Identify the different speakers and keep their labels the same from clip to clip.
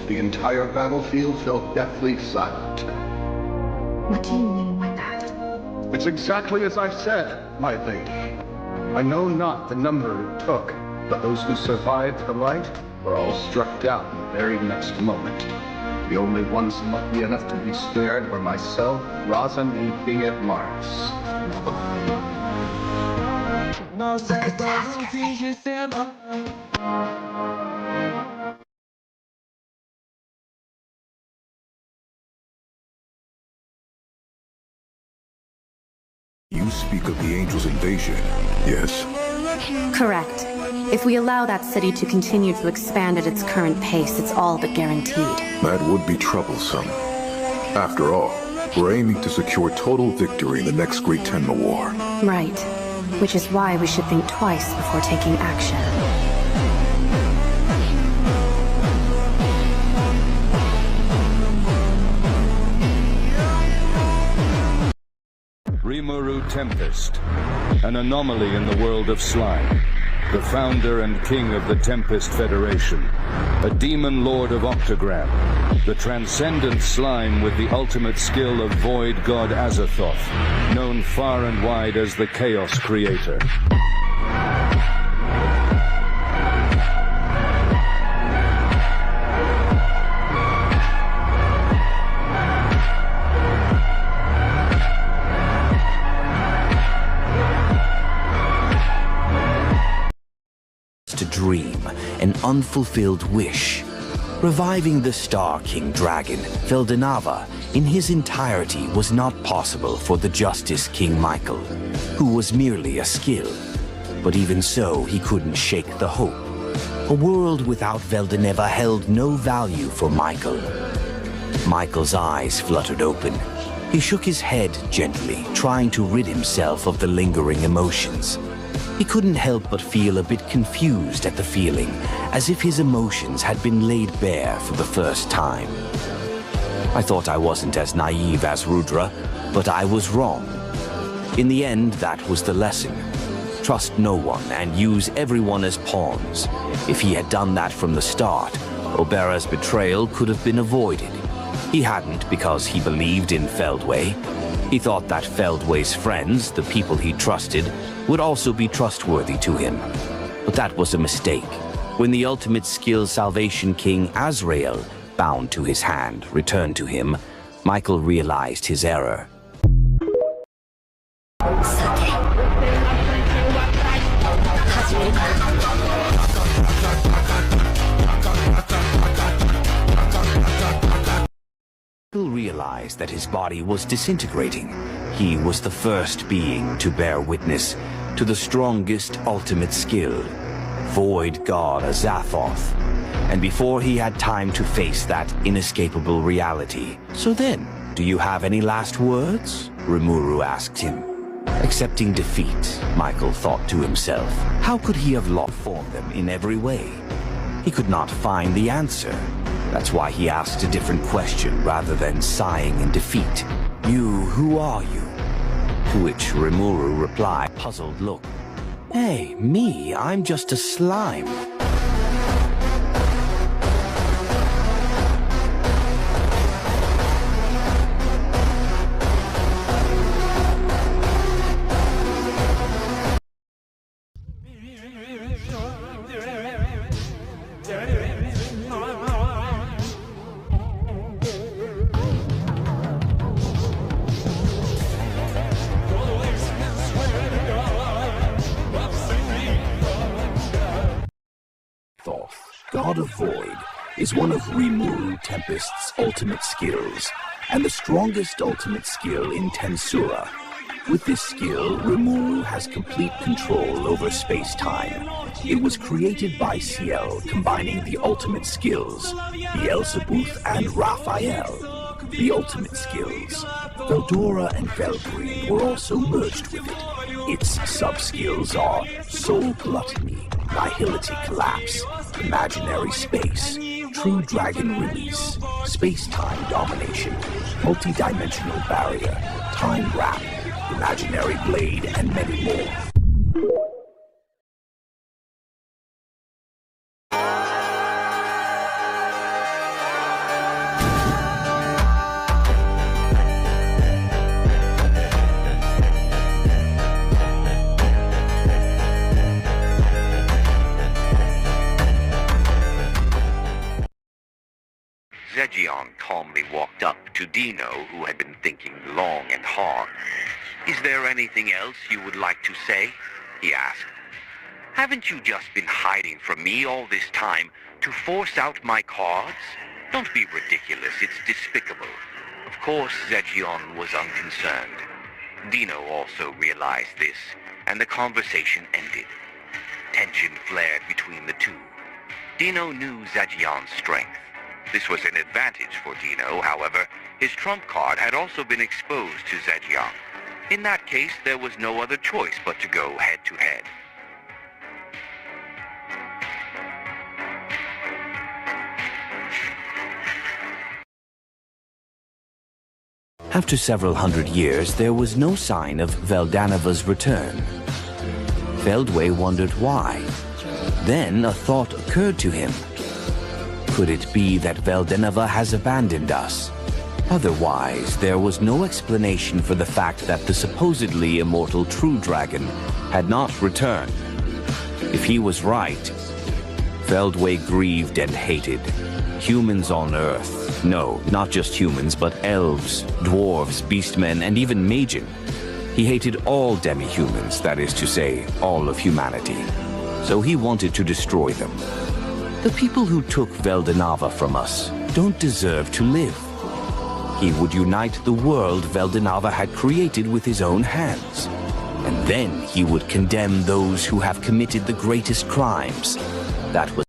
Speaker 1: the entire battlefield fell deathly silent.
Speaker 2: What do you mean by that?
Speaker 1: It's exactly as I said, my lady. I know not the number it took, but those who survived the light were all struck down the very next moment. The only ones lucky enough to be spared were myself, Razan, and Bingit Mars.
Speaker 3: You speak of the Angels' invasion, yes?
Speaker 4: Correct. If we allow that city to continue to expand at its current pace, it's all but guaranteed.
Speaker 3: That would be troublesome. After all, we're aiming to secure total victory in the next great Tenma War.
Speaker 4: Right. Which is why we should think twice before taking action.
Speaker 5: Rimuru Tempest, an anomaly in the world of slime. The founder and king of the Tempest Federation, a demon lord of Octagram, the transcendent slime with the ultimate skill of void god Azathoth, known far and wide as the Chaos Creator.
Speaker 6: Dream, an unfulfilled wish. Reviving the Star King Dragon, Veldanava, in his entirety was not possible for the Justice King Michael, who was merely a skill. But even so, he couldn't shake the hope. A world without Veldanava held no value for Michael. Michael's eyes fluttered open. He shook his head gently, trying to rid himself of the lingering emotions. He couldn't help but feel a bit confused at the feeling, as if his emotions had been laid bare for the first time. I thought I wasn't as naive as Rudra, but I was wrong. In the end, that was the lesson. Trust no one and use everyone as pawns. If he had done that from the start, Obera's betrayal could have been avoided. He hadn't because he believed in Feldway. He thought that Feldway's friends, the people he trusted, would also be trustworthy to him. But that was a mistake. When the ultimate skill Salvation King Azrael, bound to his hand, returned to him, Michael realized his error. Michael realized that his body was disintegrating. He was the first being to bear witness to the strongest ultimate skill, Void God Azathoth. And before he had time to face that inescapable reality. So then, do you have any last words? Rimuru asked him. Accepting defeat, Michael thought to himself. How could he have lost for them in every way? He could not find the answer. That's why he asked a different question rather than sighing in defeat. You, who are you? To which Rimuru replied, puzzled look. Hey, me, I'm just a slime. God of Void is one of Rimuru Tempest's ultimate skills, and the strongest ultimate skill in Tensura. With this skill, Rimuru has complete control over space-time. It was created by Ciel, combining the ultimate skills, Beelzebub and Raphael. The ultimate skills, Veldora and Velgreen, were also merged with it. Its sub-skills are Soul Gluttony, Nihility Collapse, Imaginary Space, True Dragon Release, Space-Time Domination, Multi-Dimensional Barrier, Time Wrap, Imaginary Blade, and many more.
Speaker 7: Zegion calmly walked up to Dino, who had been thinking long and hard. "Is there anything else you would like to say?" he asked. "Haven't you just been hiding from me all this time to force out my cards? Don't be ridiculous, it's despicable." Of course, Zegion was unconcerned. Dino also realized this, and the conversation ended. Tension flared between the two. Dino knew Zegion's strength. This was an advantage for Dino, however. His trump card had also been exposed to Zegion. In that case, there was no other choice but to go head-to-head.
Speaker 6: After several hundred years, there was no sign of Veldanava's return. Feldway wondered why. Then a thought occurred to him. Could it be that Veldanava has abandoned us? Otherwise, there was no explanation for the fact that the supposedly immortal true dragon had not returned. If he was right, Feldway grieved and hated. Humans on Earth, no, not just humans, but elves, dwarves, beastmen, and even Magian. He hated all demi-humans, that is to say, all of humanity. So he wanted to destroy them. The people who took Veldanava from us don't deserve to live. He would unite the world Veldanava had created with his own hands. And then he would condemn those who have committed the greatest crimes. That was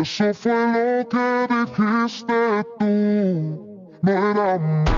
Speaker 8: Eso fue lo que dijiste tú, no era amor.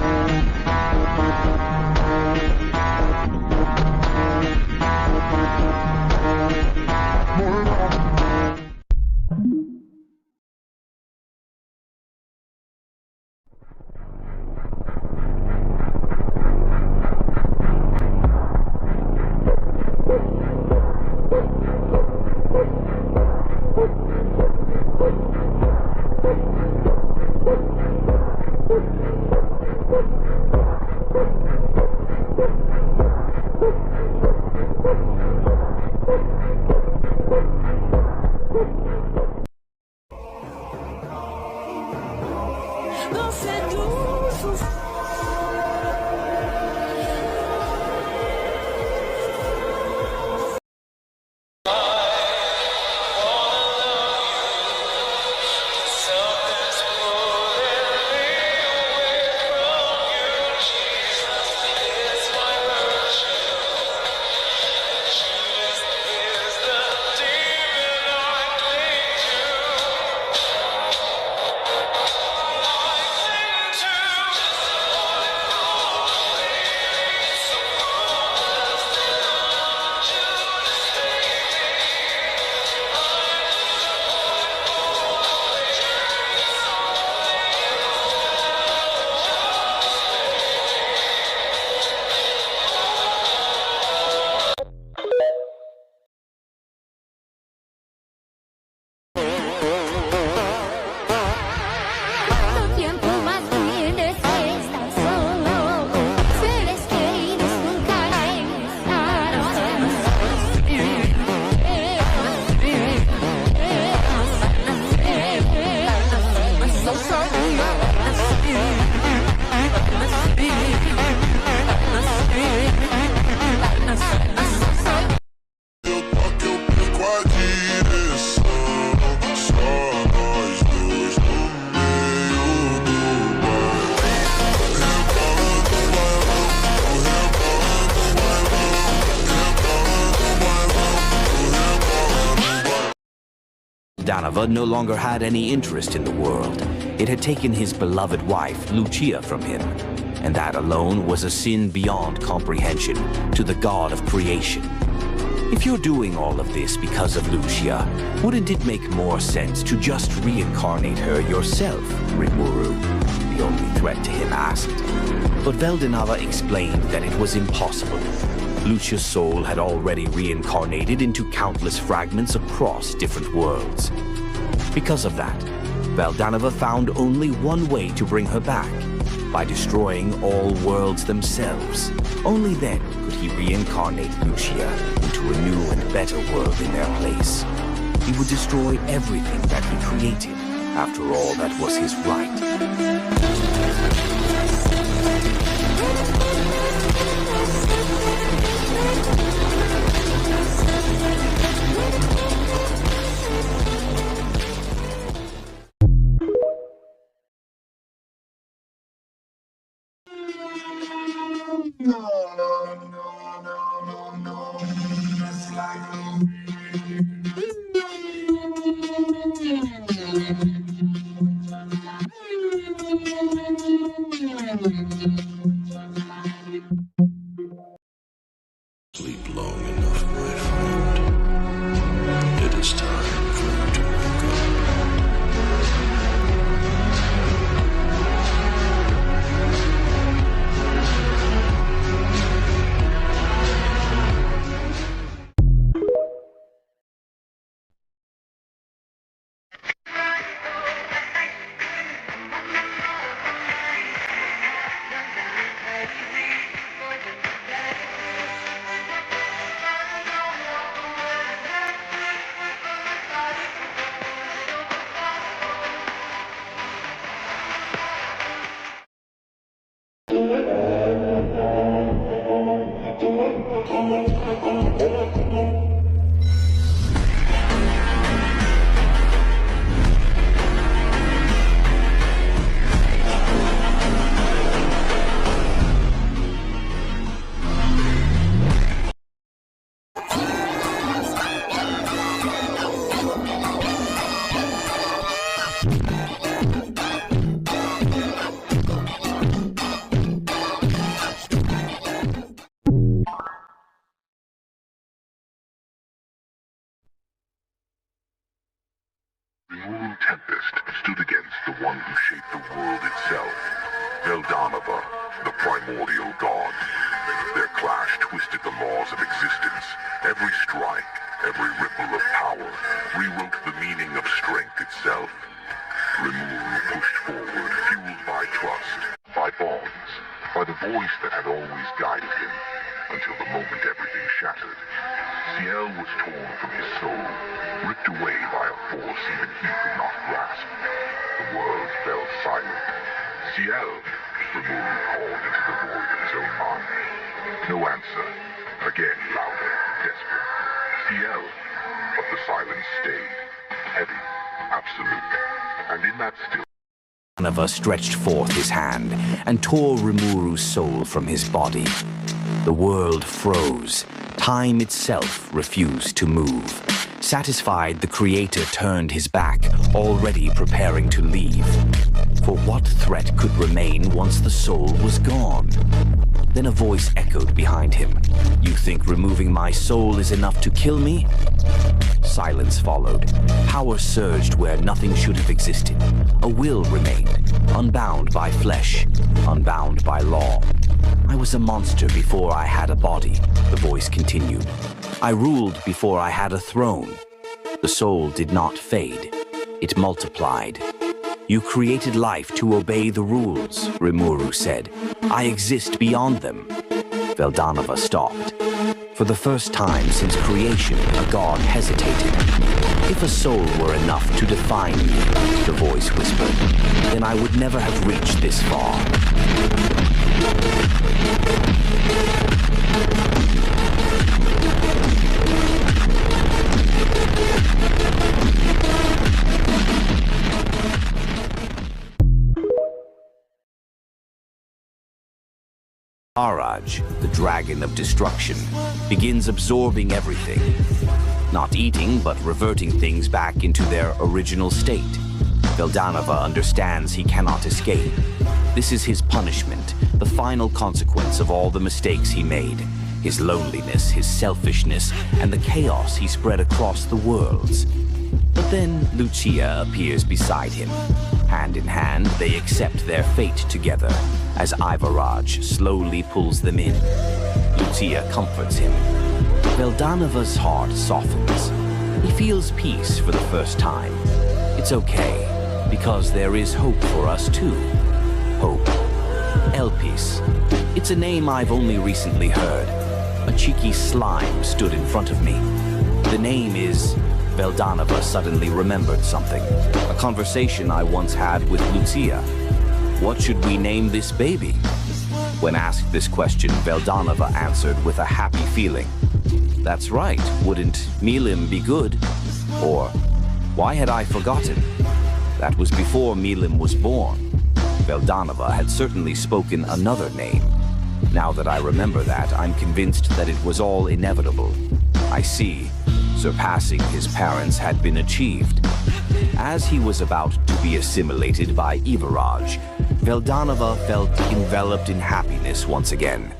Speaker 6: Veldanava no longer had any interest in the world. It had taken his beloved wife, Lucia, from him, and that alone was a sin beyond comprehension to the god of creation. If you're doing all of this because of Lucia, wouldn't it make more sense to just reincarnate her yourself, Rimuru? The only threat to him asked. But Veldanava explained that it was impossible. Lucia's soul had already reincarnated into countless fragments across different worlds. Because of that, Veldanava found only one way to bring her back, by destroying all worlds themselves. Only then could he reincarnate Lucia into a new and better world in their place. He would destroy everything that he created. After all, that was his right.
Speaker 9: Sleep long enough, my friend. It is time for you to wake up.
Speaker 3: Rimuru Tempest stood against the one who shaped the world itself, Veldanava, the primordial god. Their clash twisted the laws of existence. Every strike, every ripple of power, rewrote the meaning of strength itself. Rimuru pushed forward, fueled by trust, by bonds, by the voice that had always guided him, until the moment everything shattered. Ciel was torn from his soul, ripped away by a force even he could not grasp. The world fell silent. Ciel, Rimuru called into the void of his own mind. No answer. Again louder, desperate. Ciel. But the silence stayed. Heavy, absolute. And in that still
Speaker 6: Veldanava stretched forth his hand and tore Rimuru's soul from his body. The world froze. Time itself refused to move. Satisfied, the creator turned his back, already preparing to leave. For what threat could remain once the soul was gone? Then a voice echoed behind him. You think removing my soul is enough to kill me? Silence followed. Power surged where nothing should have existed. A will remained, unbound by flesh, unbound by law. I was a monster before I had a body, the voice continued. I ruled before I had a throne. The soul did not fade. It multiplied. You created life to obey the rules, Rimuru said. I exist beyond them. Veldanava stopped. For the first time since creation, a god hesitated. If a soul were enough to define me, the voice whispered, then I would never have reached this far. Araj, the dragon of destruction, begins absorbing everything. Not eating, but reverting things back into their original state. Veldanava understands he cannot escape. This is his punishment, the final consequence of all the mistakes he made. His loneliness, his selfishness, and the chaos he spread across the worlds. But then Lucia appears beside him. Hand in hand, they accept their fate together, as Ivaraj slowly pulls them in. Lucia comforts him. Veldanava's heart softens. He feels peace for the first time. It's okay, because there is hope for us too. Hope. Elpis. It's a name I've only recently heard. A cheeky slime stood in front of me. The name is... Veldanava suddenly remembered something. A conversation I once had with Lucia. What should we name this baby? When asked this question, Veldanava answered with a happy feeling. That's right, wouldn't Milim be good? Or, why had I forgotten? That was before Milim was born. Veldanava had certainly spoken another name. Now that I remember that, I'm convinced that it was all inevitable. I see. Surpassing his parents had been achieved. As he was about to be assimilated by Ivaraj, Veldanava felt enveloped in happiness once again.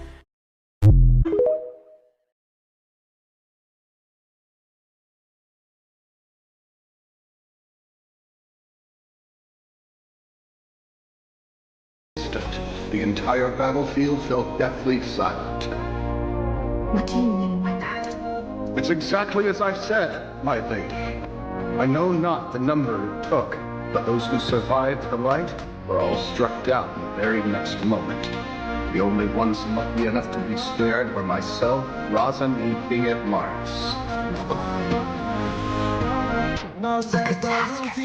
Speaker 1: The entire battlefield fell deathly silent.
Speaker 2: What do you mean by that?
Speaker 1: It's exactly as I said, my lady. I know not the number it took, but those who survived the light were all struck down the very next moment. The only ones lucky enough to be spared were myself, Razan, and Fiat Mars.
Speaker 2: A catastrophe.